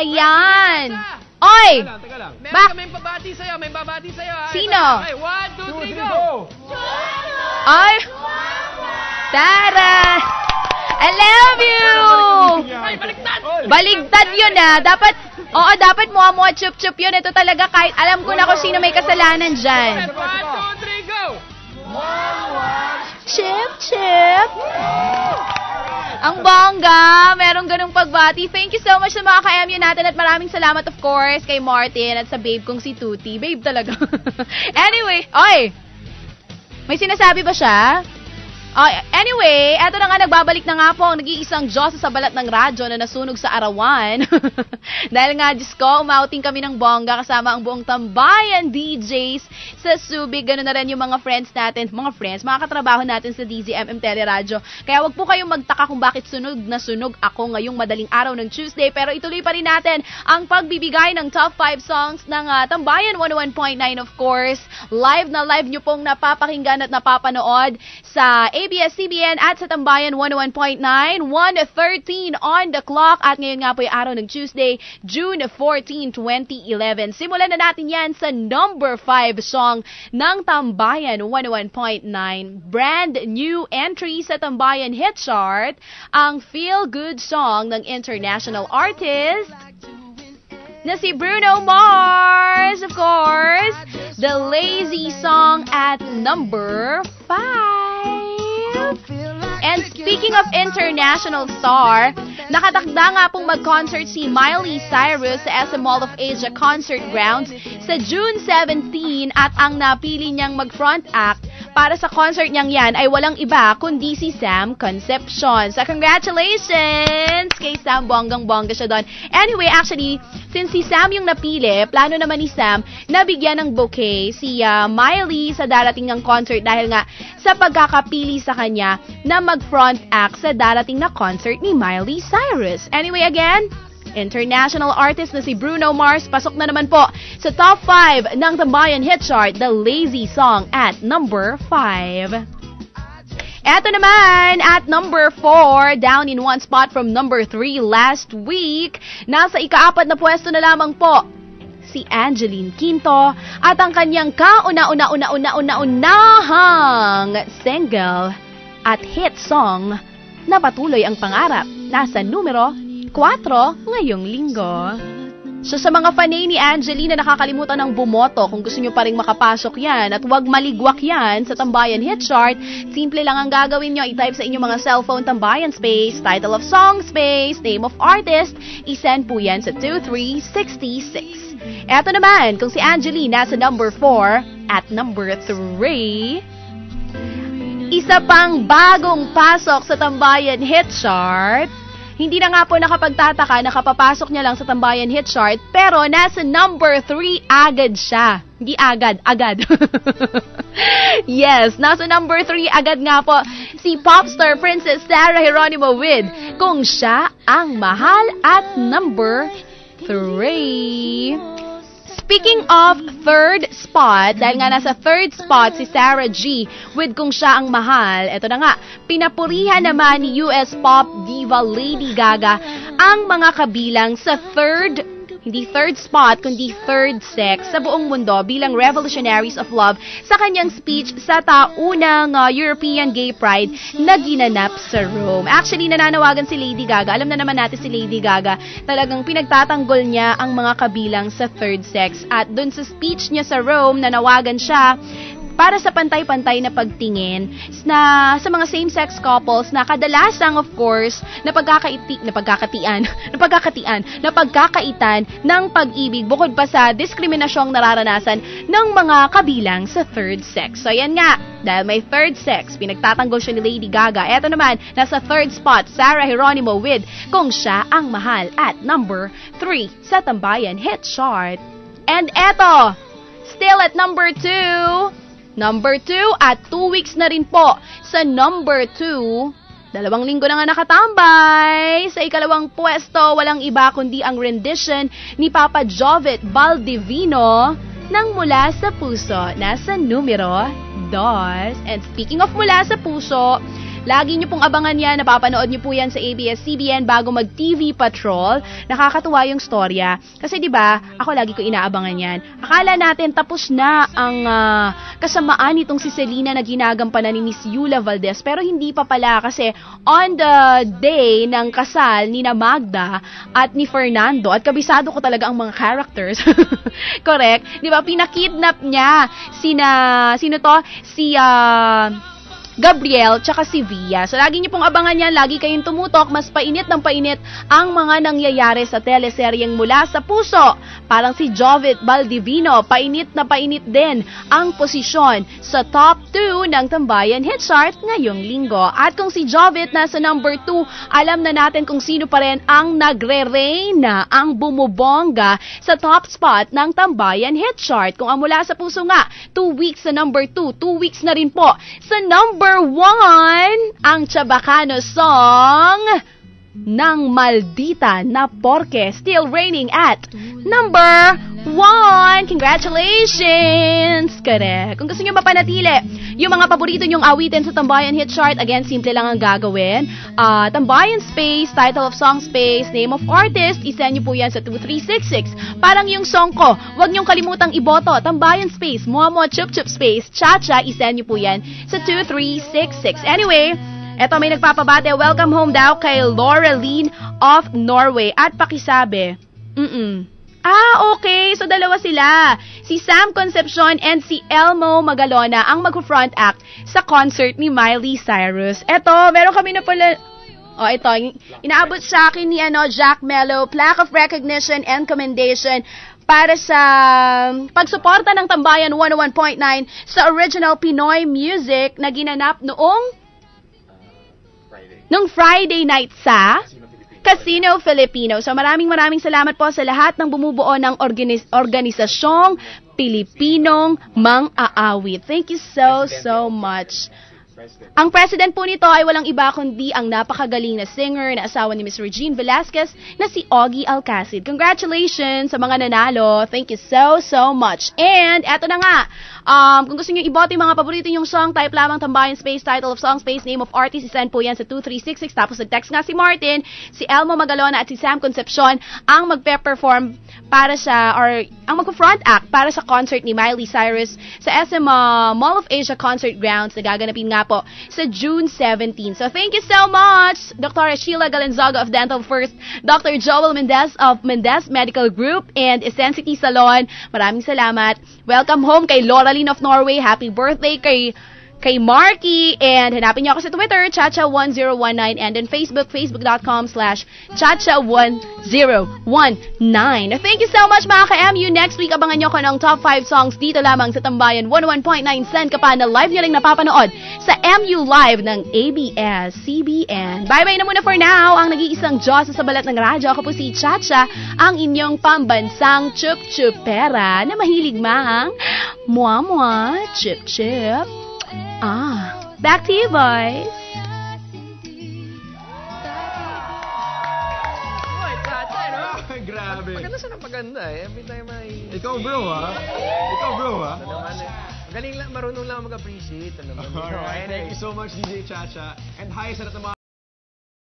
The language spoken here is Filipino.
Ayan. Oy! Teka lang. Bak- May babati sa'yo, may babati sa'yo. Sino? Okay, 1, 2, 3, go! Ay! Tara! I love you! Ay, baliktad! Baligtad yun dapat muha chup-chup yun. Ito talaga kahit alam ko na kung sino may kasalanan dyan. 1, 2, 3, go! Chip! Ang bongga! Merong ganung pagbati. Thank you so much sa mga ka-MU natin at maraming salamat of course kay Martin at sa babe kong si Tuti. Babe talaga. Anyway, oy! May sinasabi ba siya? Anyway, eto na nga, nagbabalik na nga po ang nag-iisang Diyos sa balat ng radyo na nasunog sa arawan. Dahil nga, Diyos ko, umouting kami ng bongga kasama ang buong tambayan DJs sa Subic. Ganun na rin yung mga friends natin, mga katrabaho natin sa DZMM Teleradyo. Kaya wag po kayong magtaka kung bakit sunog na sunog ako ngayong madaling araw ng Tuesday. Pero ituloy pa rin natin ang pagbibigay ng top 5 songs ng Tambayan 101.9 of course. Live na live nyo pong napapakinggan at napapanood sa ABS-CBN at sa Tambayan 101.9, 1:13 on the clock. At ngayon nga po yung araw ng Tuesday, June 14, 2011. Simulan na natin yan sa number 5 song ng Tambayan 101.9. Brand new entry sa Tambayan Hit Chart, ang feel-good song ng international artist na si Bruno Mars, of course. The Lazy Song at number 5. And speaking of international star, nakatakda nga pong mag-concert si Miley Cyrus sa SM Mall of Asia Concert Grounds sa June 17 at ang napili niyang mag-front act para sa concert niyang yan ay walang iba kundi si Sam Concepcion. So congratulations kay Sam, bonggang-bongga siya doon. Anyway, actually, since si Sam yung napili, plano naman ni Sam na bigyan ng bouquet si Miley sa darating ng concert dahil nga sa pagkakapili sa kanya na mag-front act sa darating na concert ni Miley Cyrus. Anyway, again, international artist na si Bruno Mars, pasok na naman po sa top 5 ng Tambayan Hit Chart, The Lazy Song at number 5. Eto naman, at number 4, down in one spot from number 3 last week, nasa ika-4 na pwesto na lamang po si Angeline Quinto at ang kanyang kauna-unahang single at hit song na Patuloy ang Pangarap. Nasa numero 4 ngayong linggo. So sa mga fanay ni Angeline na nakakalimutan ng bumoto, kung gusto nyo pa rin makapasok yan at huwag maligwak yan sa Tambayan Hit Chart, simple lang ang gagawin nyo, i-type sa inyong mga cellphone Tambayan space, title of song space, name of artist, isend po yan sa 2366. Eto naman, kung si Angeline nasa number 4 at number 3, isa pang bagong pasok sa Tambayan Hit Chart. Hindi na nga po nakapagtataka, nakapapasok niya lang sa Tambayan Hit Chart, pero nasa number 3 agad siya. Hindi agad. Yes, nasa number 3 agad nga po si popstar Princess Sarah Geronimo with Kung Siya Ang Mahal at number 3. Speaking of third spot, dahil nga nasa third spot si Sarah G with Kung Siya Ang Mahal, eto na nga, pinapurihan naman ni US pop diva Lady Gaga ang mga kabilang sa hindi third spot, kundi third sex sa buong mundo bilang Revolutionaries of Love sa kanyang speech sa taunang European Gay Pride na ginanap sa Rome. Actually, nananawagan si Lady Gaga. Alam na naman natin si Lady Gaga, talagang pinagtatanggol niya ang mga kabilang sa third sex. At dun sa speech niya sa Rome, nanawagan siya para sa pantay-pantay na pagtingin na sa mga same-sex couples na kadalasang of course napagkakaitan ng pag-ibig bukod pa sa diskriminasyong nararanasan ng mga kabilang sa third sex. So ayan nga, dahil may third sex, pinagtatanggol siya ni Lady Gaga. Eto naman, nasa third spot, Sarah Geronimo with Kung Siya Ang Mahal at number 3 sa Tambayan Hit Chart. And eto, still at number 2 at 2 weeks na rin po sa number 2. 2 linggo na nga nakatambay. Sa ikalawang pwesto, walang iba kundi ang rendition ni Papa Jovet Baldivino ng Mula sa Puso. Nasa numero 2. And speaking of Mula sa Puso, Lagi nyo pong abangan yan. Napapanood nyo po yan sa ABS-CBN bago mag-TV Patrol. Nakakatuwa yung storya. Kasi 'di ba, ako lagi ko inaabangan yan. Akala natin tapos na ang kasamaan nitong si Selena na ginagampanan ni Miss Yula Valdez. Pero hindi pa pala kasi on the day ng kasal ni na Magda at ni Fernando, at kabisado ko talaga ang mga characters. Correct? 'Di ba? Pinakidnap niya sino to? Si Gabriel, tsaka si Via. So, lagi niyo pong abangan yan. Lagi kayong tumutok. Mas painit ng painit ang mga nangyayari sa teleseryeng Mula sa Puso. Parang si Jovit Baldivino, painit na painit din ang posisyon sa top 2 ng Tambayan Hit Chart ngayong linggo. At kung si Jovit nasa number 2, alam na natin kung sino pa rin ang nagre-reina, ang bumubongga sa top spot ng Tambayan Hit Chart. Kung ang Mula sa Puso nga, 2 weeks sa number 2, 2 weeks na rin po sa number 1, ang Chabacano song ng Maldita na Porke, still reigning at number 1. Congratulations! Correct. Kung gusto nyo mapanatili yung mga paborito nyong awitin sa Tambayan Hit Chart, again, simple lang ang gagawin. Tambayan space, title of song space, name of artist, isend nyo po yan sa 2366. Parang yung song ko, huwag nyong kalimutang iboto. Tambayan space, Momo Chup Chup space, Cha-Cha, isend nyo po yan sa 2366. Anyway, eto may nagpapabate, welcome home daw kay Laureline of Norway. At pakisabi, okay. So, dalawa sila. Si Sam Concepcion and si Elmo Magalona ang mag-front act sa concert ni Miley Cyrus. Eto, meron kami na pala... ito. Inaabot sa akin ni Jack Mello, plaque of recognition and commendation para sa pagsuporta ng Tambayan 101.9 sa original Pinoy music na ginanap noong Friday night sa Casino Filipino. So maraming salamat po sa lahat ng bumubuo ng organisasyong Pilipinong Mang-aawit. Thank you so much. Ang president po nito ay walang iba kundi ang napakagaling na singer na asawa ni Miss Regine Velasquez na si Ogie Alcacid. Congratulations sa mga nanalo. Thank you so much. And eto na nga, kung gusto nyo ibote yung mga paborito yung song, type lamang Tambayan space, title of song space, name of artist, isend po yan sa 2366. Tapos nag-text nga si Martin, si Elmo Magalona at si Sam Concepcion ang magpe-perform para sa, or ang mag-front act para sa concert ni Miley Cyrus sa SM Mall of Asia Concert Grounds na gaganapin nga po sa June 17. So thank you so much, Dr. Sheila Galenzaga of Dental First, Dr. Joel Mendez of Mendez Medical Group and Essensity Salon. Maraming salamat. Welcome home kay Laureline of Norway. Happy birthday kay Marky, and hanapin niyo ako sa Twitter, Chacha1019, and on Facebook, facebook.com/Chacha1019. Thank you so much mga ka-MU. Next week, abangan niyo ko ng top 5 songs dito lamang sa Tambayan 101.9 Cent ka pa na live niyo lang napapanood sa MU Live ng ABS-CBN. Bye-bye na muna for now. Ang nag-iisang Diyos sa balat ng radyo. Ako po si Chacha, ang inyong pambansang chup-chupera na mahilig mang mua-mua, chup-chup. Back to you, boys. Grabe. Maganda siya ng maganda eh. Every time ay... Ikaw bro ha? Galing lang, marunong lang mag-appreciate. Alright, thank you so much DJ Chacha. And hi sa lahat ng mga